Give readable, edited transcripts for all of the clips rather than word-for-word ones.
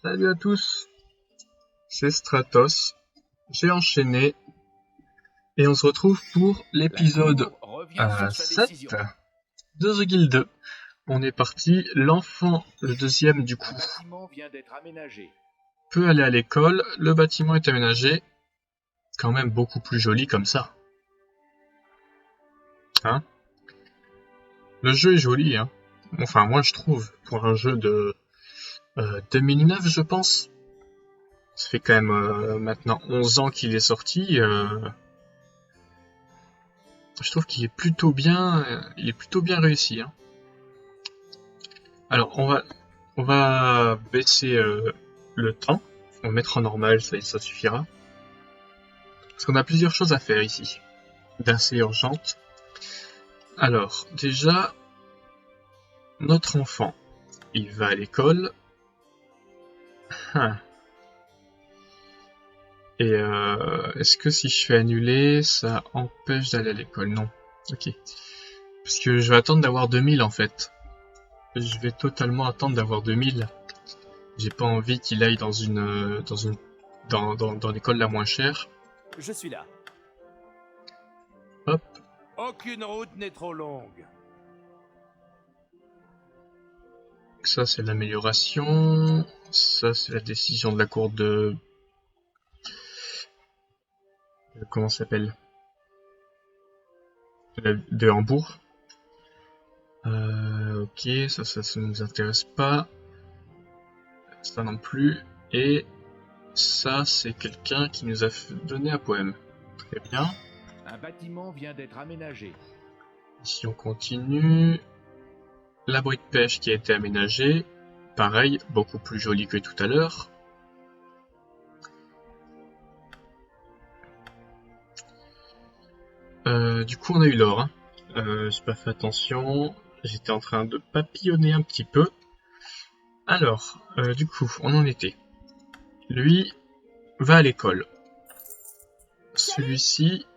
Salut à tous, c'est Stratos. J'ai enchaîné et on se retrouve pour La l'épisode cour revient sur sa 7 décision. de The Guild. On est parti, l'enfant, le deuxième du Un coup, bâtiment vient d'être aménagé. peut aller à l'école, le bâtiment est aménagé, quand même beaucoup plus joli comme ça. Hein? Le jeu est joli, hein. Enfin moi je trouve, pour un jeu de 2009 je pense. Ça fait quand même maintenant 11 ans qu'il est sorti. Je trouve qu'il est plutôt bien, il est plutôt bien réussi, hein. Alors on va baisser le temps, on va mettre en normal, ça suffira. Parce qu'on a plusieurs choses à faire ici, d'assez urgentes. Alors déjà, notre enfant, il va à l'école. Ah. Et est-ce que si je fais annuler, ça empêche d'aller à l'école? Non. Ok. Parce que je vais attendre d'avoir 2000 en fait. Je vais totalement attendre d'avoir 2000. J'ai pas envie qu'il aille dans l'école la moins chère. Je suis là. Hop. Aucune route n'est trop longue. Ça c'est l'amélioration. Ça c'est la décision de la cour de... Comment ça s'appelle? De Hambourg. Ok, ça nous intéresse pas. Ça non plus. Et ça c'est quelqu'un qui nous a donné un poème. Très bien. Un bâtiment vient d'être aménagé. Ici on continue. L'abri de pêche qui a été aménagé. Pareil, beaucoup plus joli que tout à l'heure. Du coup on a eu l'or. Hein. J'ai pas fait attention. J'étais en train de papillonner un petit peu. Alors, du coup, on en était. Lui va à l'école. Celui-ci,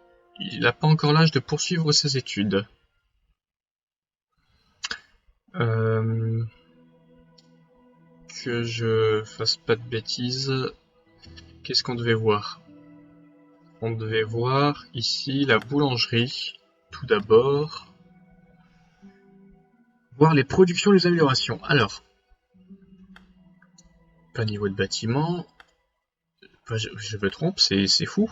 il n'a pas encore l'âge de poursuivre ses études. Que je fasse pas de bêtises. Qu'est-ce qu'on devait voir? On devait voir ici la boulangerie, tout d'abord. Voir les productions et les améliorations. Alors, pas niveau de bâtiment. Je me trompe, c'est fou.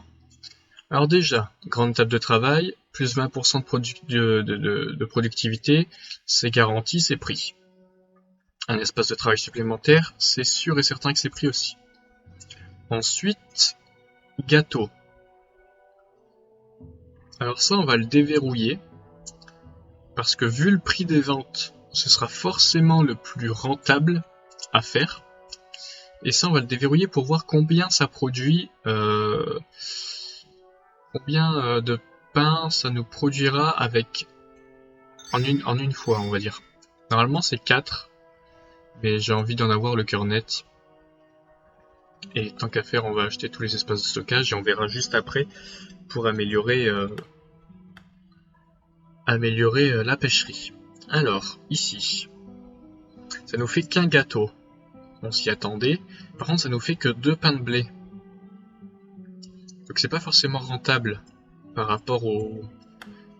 Alors déjà, grande table de travail, plus 20% de productivité, c'est garanti, c'est pris. Un espace de travail supplémentaire, c'est sûr et certain que c'est pris aussi. Ensuite, gâteau. Alors ça, on va le déverrouiller, parce que vu le prix des ventes, ce sera forcément le plus rentable à faire. Et ça, on va le déverrouiller pour voir combien ça produit, combien de pain ça nous produira avec en une fois, on va dire. Normalement, c'est 4, mais j'ai envie d'en avoir le cœur net. Et tant qu'à faire, on va acheter tous les espaces de stockage et on verra juste après pour améliorer la pêcherie. Alors, ici, ça nous fait qu'un gâteau. On s'y attendait. Par contre, ça nous fait que 2 pains de blé. Donc c'est pas forcément rentable par rapport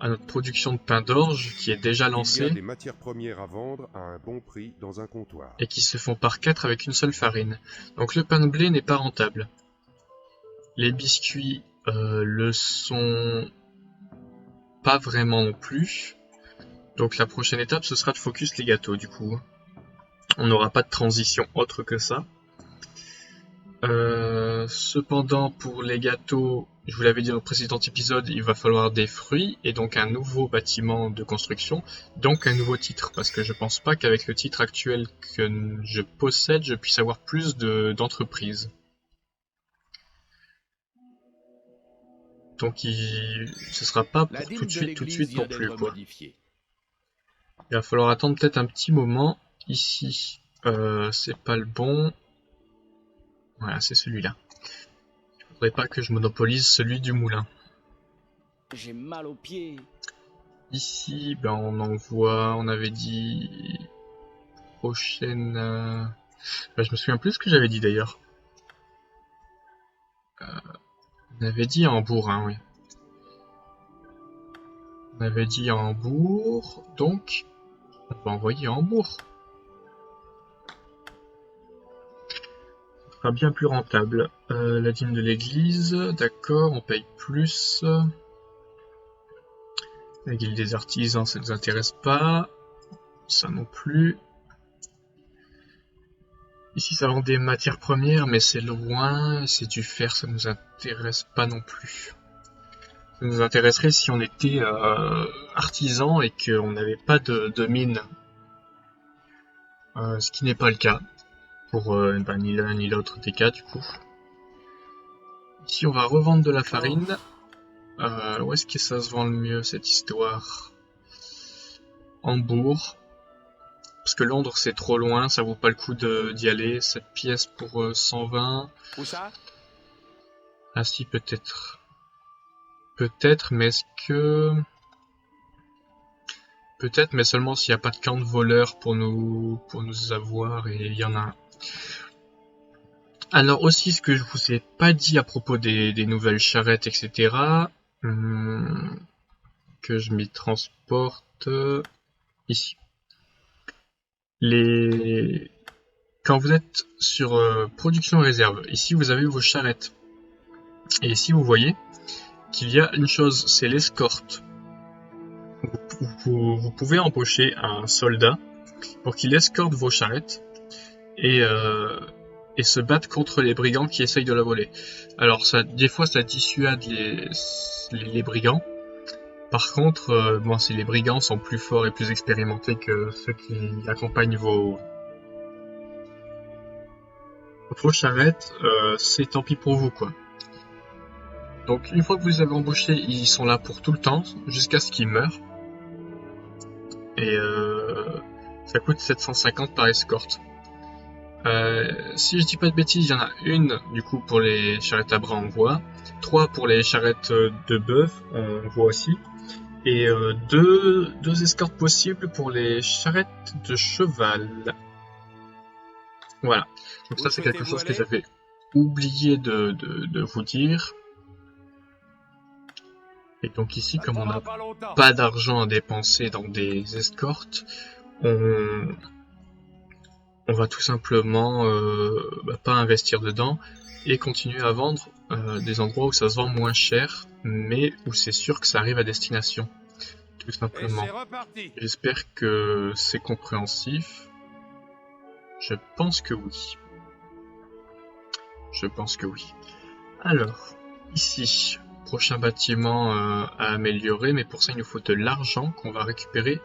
à notre production de pain d'orge qui est déjà Il y a lancée des matières premières à vendre à un bon prix dans un comptoir. et qui se font par 4 avec une seule farine. Donc le pain de blé n'est pas rentable. Les biscuits le sont pas vraiment non plus. Donc la prochaine étape, ce sera de focus les gâteaux du coup. On n'aura pas de transition autre que ça. Cependant, pour les gâteaux, je vous l'avais dit dans le précédent épisode, il va falloir des fruits et donc un nouveau bâtiment de construction, donc un nouveau titre, parce que je pense pas qu'avec le titre actuel que je possède, je puisse avoir plus d'entreprises. Donc ce sera pas La pour dîme de tout de l'église suite vient non plus, d'être quoi. modifiée. Il va falloir attendre peut-être un petit moment. Ici, c'est pas le bon. Voilà, c'est celui-là. Je voudrais pas que je monopolise celui du moulin. J'ai mal aux pieds. Ici, ben on avait dit prochaine Bah, je me souviens plus ce que j'avais dit d'ailleurs. On avait dit Hambourg, hein, oui. On avait dit Hambourg, donc on va envoyer Hambourg. Ce sera bien plus rentable. La dîme de l'église, d'accord, on paye plus. La guilde des artisans, ça ne nous intéresse pas. Ça non plus. Ici, ça vend des matières premières, mais c'est loin. C'est du fer, ça nous intéresse pas non plus. Ça nous intéresserait si on était artisan et qu'on n'avait pas de mine. Ce qui n'est pas le cas. Pour ni l'un ni l'autre des cas, du coup. Ici, on va revendre de la farine. Où est-ce que ça se vend le mieux, cette histoire? Hambourg. Parce que Londres, c'est trop loin, ça vaut pas le coup d'y aller. Cette pièce pour 120. Où ça? Ah si, peut-être. Peut-être, mais est-ce que... Peut-être, mais seulement s'il n'y a pas de camp de voleurs pour nous avoir, et il y en a un. Alors aussi, ce que je vous ai pas dit à propos des nouvelles charrettes, etc., que je m'y transporte ici. Quand vous êtes sur production réserve, ici vous avez vos charrettes. Et ici vous voyez qu'il y a une chose, c'est l'escorte. Vous pouvez embaucher un soldat pour qu'il escorte vos charrettes et se battre contre les brigands qui essayent de la voler. Alors des fois ça dissuade les brigands. Par contre, si les brigands sont plus forts et plus expérimentés que ceux qui accompagnent vos charrettes, c'est tant pis pour vous, quoi. Donc une fois que vous les avez embauchés, ils sont là pour tout le temps, jusqu'à ce qu'ils meurent. Et ça coûte 750 par escorte. Si je dis pas de bêtises, il y en a une du coup pour les charrettes à bras en bois, 3 pour les charrettes de bœuf en bois aussi, et deux escortes possibles pour les charrettes de cheval. Voilà, donc ça c'est quelque chose que j'avais oublié de vous dire. Et donc ici, comme on n'a pas d'argent à dépenser dans des escortes, on va tout simplement pas investir dedans et continuer à vendre des endroits où ça se vend moins cher, mais où c'est sûr que ça arrive à destination. Tout simplement. J'espère que c'est compréhensif. Je pense que oui. Je pense que oui. Alors, ici, prochain bâtiment à améliorer, mais pour ça il nous faut de l'argent qu'on va récupérer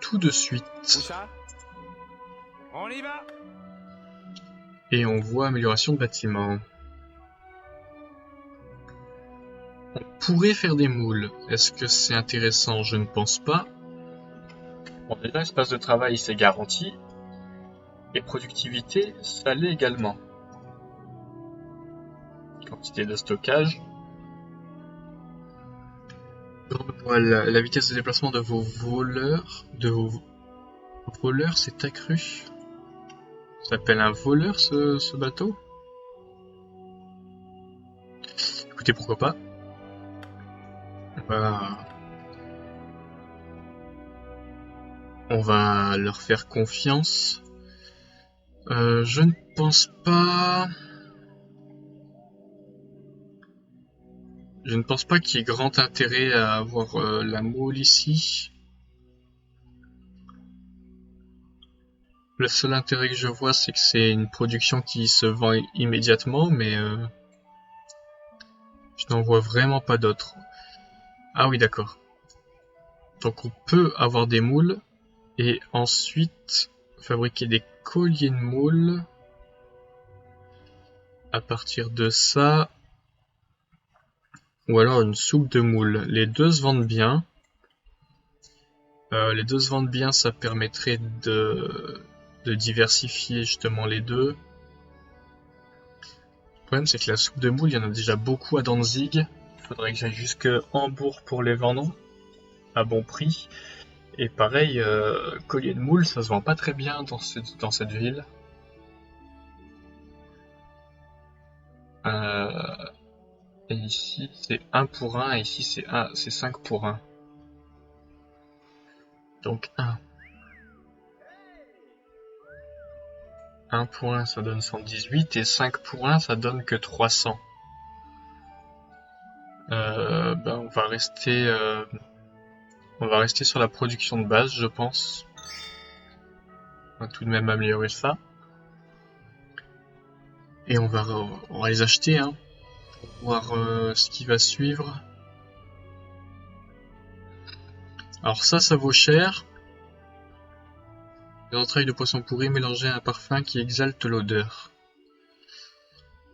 tout de suite. Où ça? On y va. Et on voit amélioration de bâtiment. On pourrait faire des moules. Est-ce que c'est intéressant? Je ne pense pas. Bon, déjà, espace de travail, c'est garanti. Et productivité, ça l'est également. Quantité de stockage. Voilà, la vitesse de déplacement de vos voleurs. C'est accru. Ça s'appelle un voleur ce bateau? Écoutez, pourquoi pas. On va leur faire confiance. Je ne pense pas... Je ne pense pas qu'il y ait grand intérêt à avoir la moule ici. Le seul intérêt que je vois, c'est que c'est une production qui se vend immédiatement, mais je n'en vois vraiment pas d'autres. Ah oui, d'accord. Donc on peut avoir des moules et ensuite fabriquer des colliers de moules. À partir de ça, ou alors une soupe de moules. Les deux se vendent bien. Ça permettrait de diversifier justement les deux. Le problème c'est que la soupe de moules, il y en a déjà beaucoup à Danzig. Il faudrait que j'aille jusque Hambourg pour les vendre à bon prix. Et pareil, collier de moules, ça se vend pas très bien dans cette ville. Et ici c'est 1 pour 1 et ici c'est 5 pour 1. Donc 1. 1 pour 1 ça donne 118 et 5 pour 1 ça donne que 300. On va rester sur la production de base, je pense. On va tout de même améliorer ça. Et on va les acheter, hein, pour voir ce qui va suivre. Alors ça vaut cher. Les entrailles de poisson pourri mélangées à un parfum qui exalte l'odeur.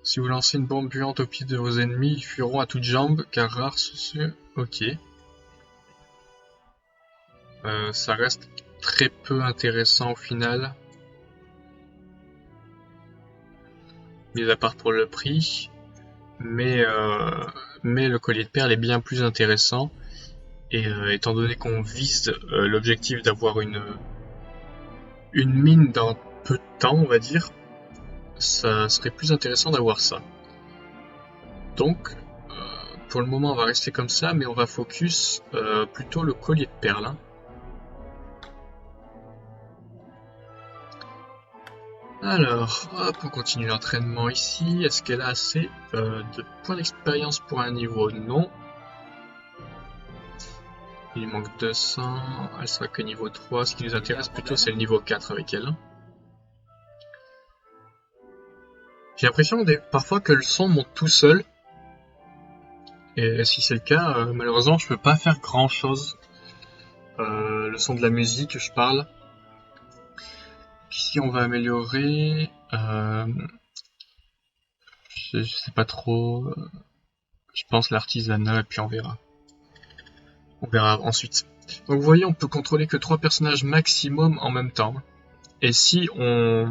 Si vous lancez une bombe puante au pied de vos ennemis, ils fuiront à toutes jambes, car rares sont ceux... Ok. Ça reste très peu intéressant au final. Mis à part pour le prix. Mais le collier de perles est bien plus intéressant. Et étant donné qu'on vise l'objectif d'avoir une mine dans peu de temps, on va dire, ça serait plus intéressant d'avoir ça. Donc, pour le moment, on va rester comme ça, mais on va focus plutôt le collier de perles. Hein. Alors, hop, on continue l'entraînement ici. Est-ce qu'elle a assez de points d'expérience pour un niveau? Non. Il manque 200, elle sera que niveau 3. Ce qui nous intéresse plutôt, c'est le niveau 4 avec elle. J'ai l'impression parfois que le son monte tout seul. Et si c'est le cas, malheureusement, je peux pas faire grand chose. Le son de la musique, je parle. Ici, on va améliorer. Je sais pas trop. Je pense l'artisanat, et puis on verra. On verra ensuite. Donc vous voyez, on peut contrôler que 3 personnages maximum en même temps. Et si je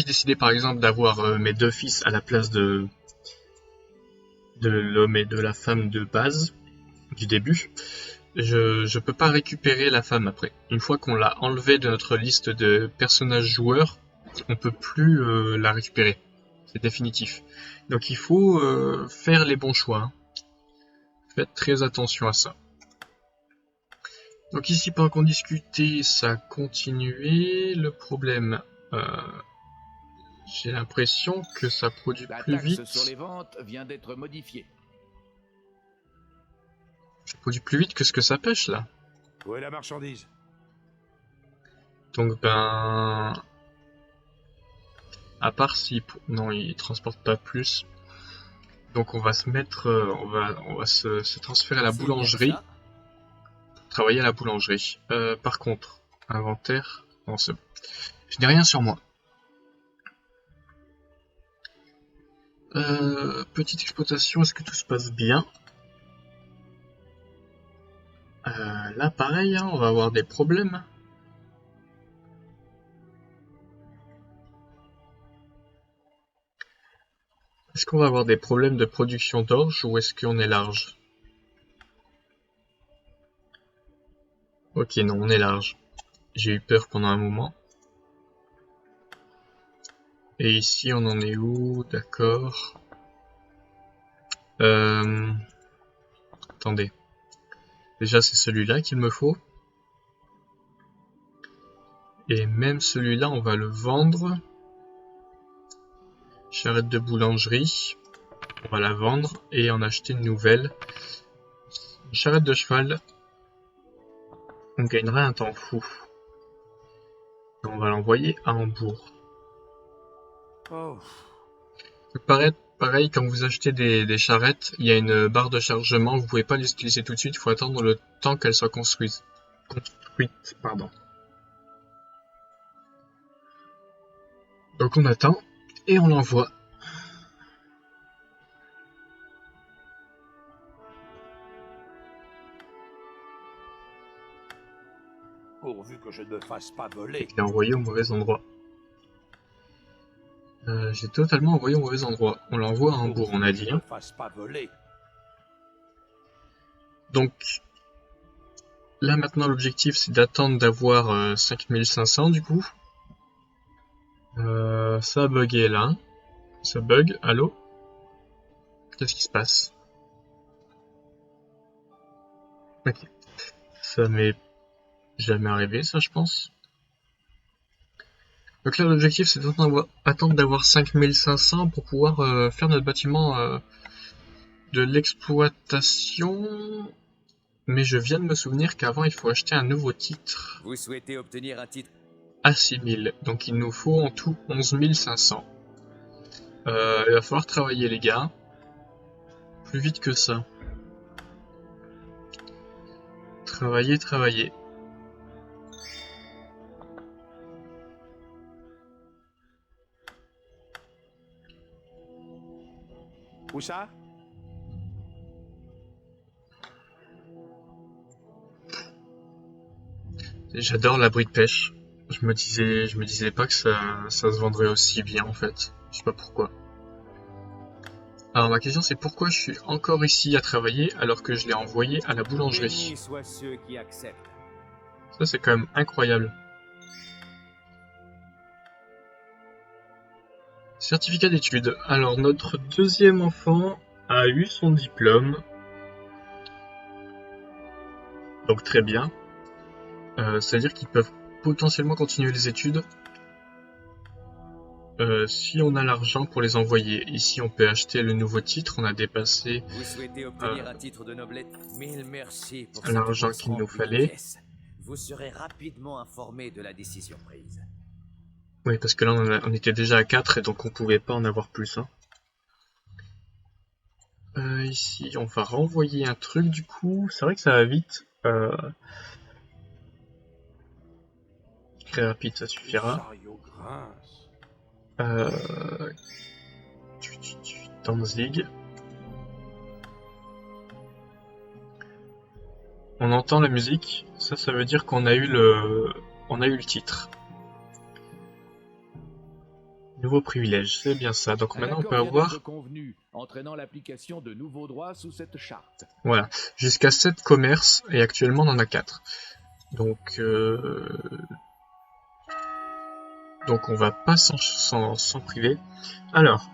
décidais par exemple d'avoir mes 2 fils à la place de l'homme et de la femme de base du début, je peux pas récupérer la femme après. Une fois qu'on l'a enlevée de notre liste de personnages joueurs, on peut plus la récupérer. C'est définitif. Donc il faut faire les bons choix. Hein. Faites très attention à ça. Donc ici, pendant qu'on discutait, ça a continué. Le problème, j'ai l'impression que ça produit plus vite. La taxe sur les ventes vient d'être modifiée. Ça produit plus vite que ce que ça pêche là. Où est la marchandise? Donc à part si... Non, il transporte pas plus. Donc on va se mettre... on va se transférer à la boulangerie. Travailler à la boulangerie. Par contre, inventaire... Non, je n'ai rien sur moi. Petite exploitation, est-ce que tout se passe bien? Là, pareil, hein, on va avoir des problèmes. Est-ce qu'on va avoir des problèmes de production d'orge ou est-ce qu'on est large? Ok, non, on est large. J'ai eu peur pendant un moment. Et ici, on en est où? D'accord. Attendez. Déjà, c'est celui-là qu'il me faut. Et même celui-là, on va le vendre. Charrette de boulangerie. On va la vendre et en acheter une nouvelle. Une charrette de cheval. On gagnera un temps fou. Et on va l'envoyer à Hambourg. Oh. Pareil, quand vous achetez des charrettes, il y a une barre de chargement, vous pouvez pas les utiliser tout de suite, il faut attendre le temps qu'elles soient construites. Pardon. Donc on attend et on l'envoie. Pourvu que je ne me fasse pas voler. Il est envoyé au mauvais endroit. J'ai totalement envoyé au mauvais endroit. On l'envoie à Hambourg, on a dit. Hein. Donc, là maintenant l'objectif c'est d'attendre d'avoir 5500 du coup. Ça a bugué là. Ça bug, allô? Qu'est-ce qui se passe? Ok. Ça m'est jamais arrivé, ça, je pense. Donc là, l'objectif, c'est d'attendre d'avoir 5500 pour pouvoir faire notre bâtiment de l'exploitation. Mais je viens de me souvenir qu'avant, il faut acheter un nouveau titre. Vous souhaitez obtenir un titre À 6000. Donc il nous faut en tout 11 500. Il va falloir travailler, les gars. Plus vite que ça. Travailler, travailler. Où ça? J'adore l'abri de pêche. Je me disais pas que ça se vendrait aussi bien en fait. Je sais pas pourquoi. Alors ma question c'est pourquoi je suis encore ici à travailler alors que je l'ai envoyé à la boulangerie. Bénis soient ceux qui acceptent. Ça c'est quand même incroyable. Certificat d'études. Alors notre deuxième enfant a eu son diplôme. Donc très bien. C'est-à-dire qu'ils peuvent potentiellement continuer les études si on a l'argent pour les envoyer. Ici on peut acheter le nouveau titre, on a dépassé Vous souhaitez obtenir un titre de noblesse? Mille merci pour l'argent cette qu'il nous remplie de fallait. pièces. Vous serez rapidement informé de la décision prise. Oui, parce que là on était déjà à 4 et donc on pouvait pas en avoir plus. Hein. Ici on va renvoyer un truc du coup, c'est vrai que ça va vite. Très rapide, ça suffira. Danzig. On entend la musique, ça veut dire qu'on a eu le titre. Nouveau privilège, c'est bien ça. Donc maintenant on peut avoir convenu, entraînant l'application de nouveaux droits sous cette charte. voilà, jusqu'à 7 commerces et actuellement on en a 4. Donc on va pas s'en priver. Alors,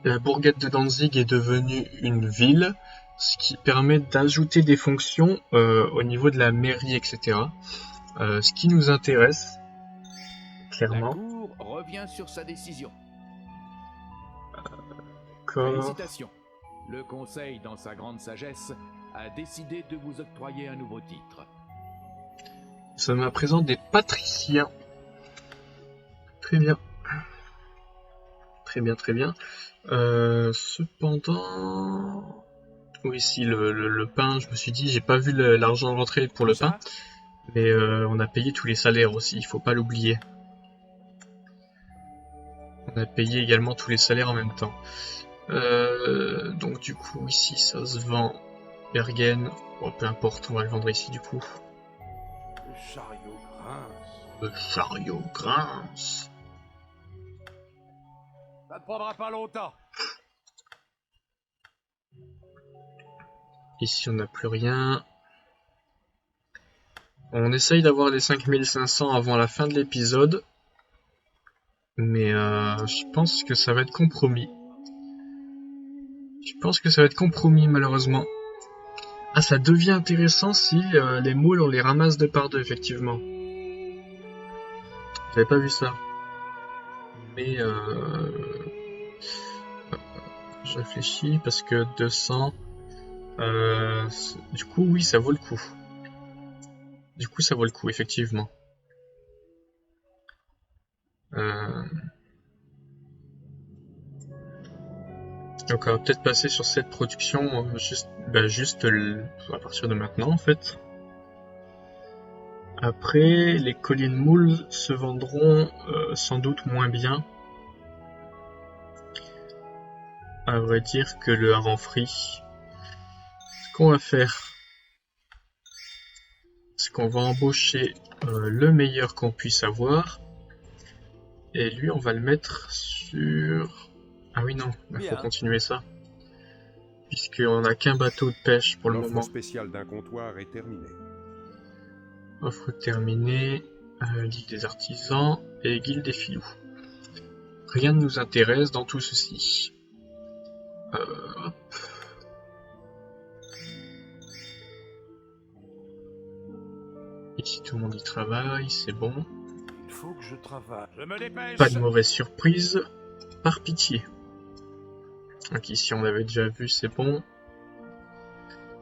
la bourgade de Danzig est devenue une ville, ce qui permet d'ajouter des fonctions au niveau de la mairie, etc. Ce qui nous intéresse, clairement. La Cour revient sur sa décision. Félicitations. Le Conseil, dans sa grande sagesse, a décidé de vous octroyer un nouveau titre. Nous sommes à présent des patriciens. Très bien. Très bien, très bien. Cependant... Oui, si, le pain, je me suis dit, j'ai pas vu l'argent rentrer pour le pain. Mais on a payé tous les salaires aussi, il faut pas l'oublier. On a payé également tous les salaires en même temps. Donc du coup, ici, ça se vend. Bergen, bon, peu importe, on va le vendre ici du coup. Le chariot grince. Le chariot grince. Ça ne prendra pas longtemps. Ici, on n'a plus rien. On essaye d'avoir les 5500 avant la fin de l'épisode. Mais je pense que ça va être compromis. Malheureusement. Ah, ça devient intéressant si les moules, on les ramasse deux par deux, effectivement. J'avais pas vu ça. Mais je réfléchis parce que 200... du coup, oui, ça vaut le coup. Effectivement. Donc on va peut-être passer sur cette production juste à partir de maintenant en fait. Après, les collines moules se vendront sans doute moins bien. À vrai dire que le hareng frit. Ce qu'on va faire, c'est qu'on va embaucher le meilleur qu'on puisse avoir. Et lui, on va le mettre sur... Ah oui, non, il faut continuer ça. Puisqu'on n'a qu'un bateau de pêche pour le moment. L'offre spéciale d'un comptoir est terminée. Offre terminée. Guilde des artisans et guilde des filous. rien ne nous intéresse dans tout ceci. Hop. Ici tout le monde y travaille, c'est bon. Il faut que je travaille. Je me dépêche. Pas de mauvaise surprise, par pitié. Donc ici on avait déjà vu, c'est bon.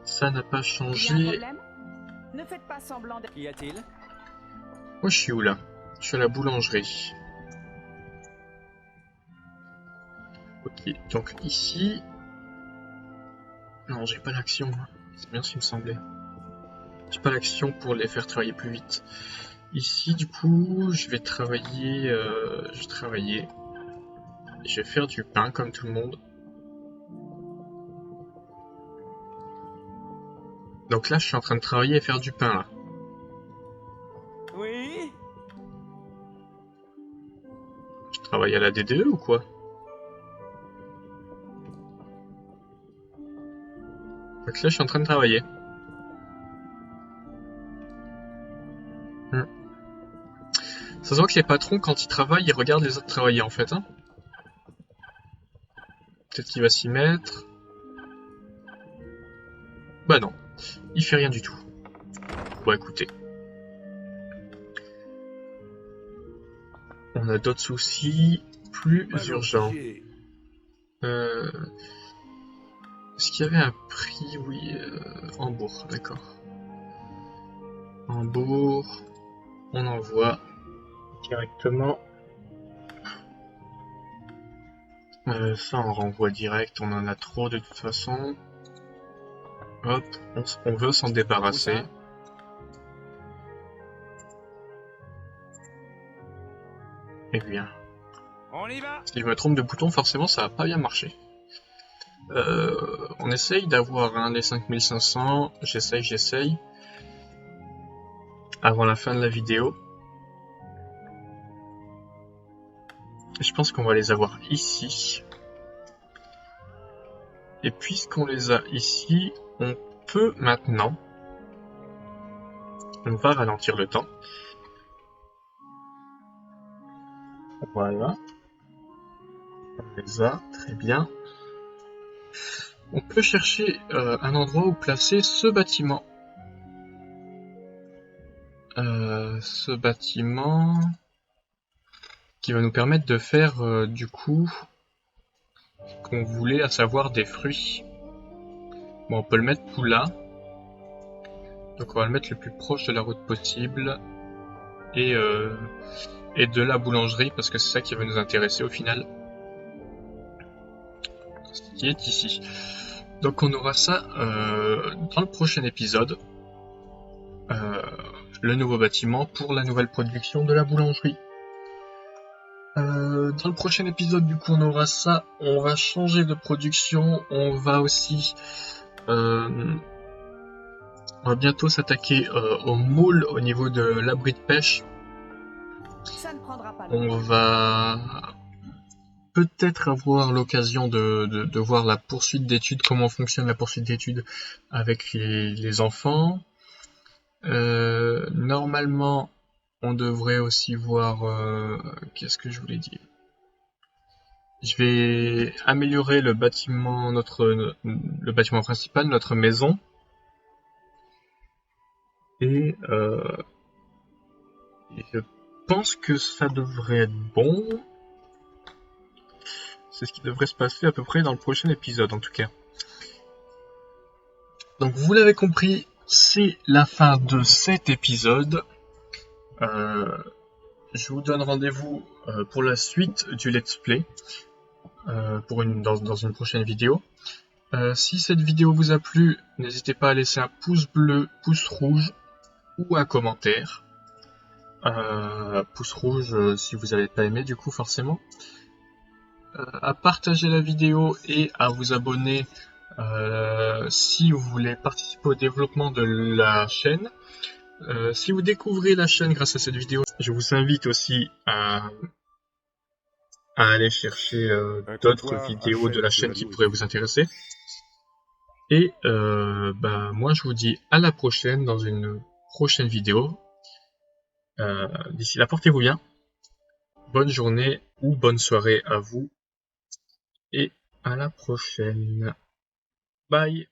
Ça n'a pas Il y a un changé. problème? Ne faites pas semblant d'être... Qu'y a-t-il? Moi je suis où là? Je suis à la boulangerie. Ok, donc ici... Non, j'ai pas l'action. C'est bien ce qui me semblait. J'ai pas l'action pour les faire travailler plus vite. Ici, du coup, je vais travailler... Je vais faire du pain comme tout le monde. Donc là, je suis en train de travailler et faire du pain, là. Oui? Je travaille à la DDE ou quoi? Donc là, je suis en train de travailler. Ça se voit que les patrons, quand ils travaillent, ils regardent les autres travailler, en fait. Hein. Peut-être qu'il va s'y mettre. Bah non, il fait rien du tout. Bon, écoutez. On a d'autres soucis plus urgents. Est-ce qu'il y avait un prix? Oui, Hambourg, d'accord. Hambourg, on envoie directement. Ça, on renvoie direct, on en a trop de toute façon. Hop, on veut s'en débarrasser. Eh bien, On y va. si je me trompe de bouton, forcément ça va pas bien marcher. On essaye d'avoir un des 5500, j'essaye. Avant la fin de la vidéo. Je pense qu'on va les avoir ici. Et puisqu'on les a ici, on peut maintenant... On va ralentir le temps. Voilà. On les a, très bien. On peut chercher un endroit où placer ce bâtiment. Ce bâtiment qui va nous permettre de faire du coup ce qu'on voulait, à savoir des fruits. Bon, on peut le mettre tout là. Donc on va le mettre le plus proche de la route possible. Et de la boulangerie, parce que c'est ça qui va nous intéresser au final. Ce qui est ici. Donc on aura ça dans le prochain épisode. Le nouveau bâtiment pour la nouvelle production de la boulangerie. Dans le prochain épisode, du coup, on aura ça. On va changer de production. On va aussi... on va bientôt s'attaquer au moule au niveau de l'abri de pêche. Ça ne prendra pas On longtemps. va peut-être avoir l'occasion de voir la poursuite d'études, comment fonctionne la poursuite d'études avec les enfants. Normalement, on devrait aussi voir... qu'est-ce que je voulais dire? Je vais améliorer le bâtiment, le bâtiment principal, notre maison. Et je pense que ça devrait être bon. C'est ce qui devrait se passer à peu près dans le prochain épisode, en tout cas. Donc vous l'avez compris, c'est la fin de cet épisode. Je vous donne rendez-vous pour la suite du let's play, dans une prochaine vidéo. Si cette vidéo vous a plu, n'hésitez pas à laisser un pouce bleu, pouce rouge ou un commentaire. Pouce rouge si vous n'avez pas aimé, du coup, forcément. À partager la vidéo et à vous abonner si vous voulez participer au développement de la chaîne. Si vous découvrez la chaîne grâce à cette vidéo, je vous invite aussi à aller chercher d'autres vidéos de la chaîne qui pourraient vous intéresser. Et moi je vous dis à la prochaine dans une prochaine vidéo. D'ici là, portez-vous bien. bonne journée ou bonne soirée à vous. Et à la prochaine. Bye.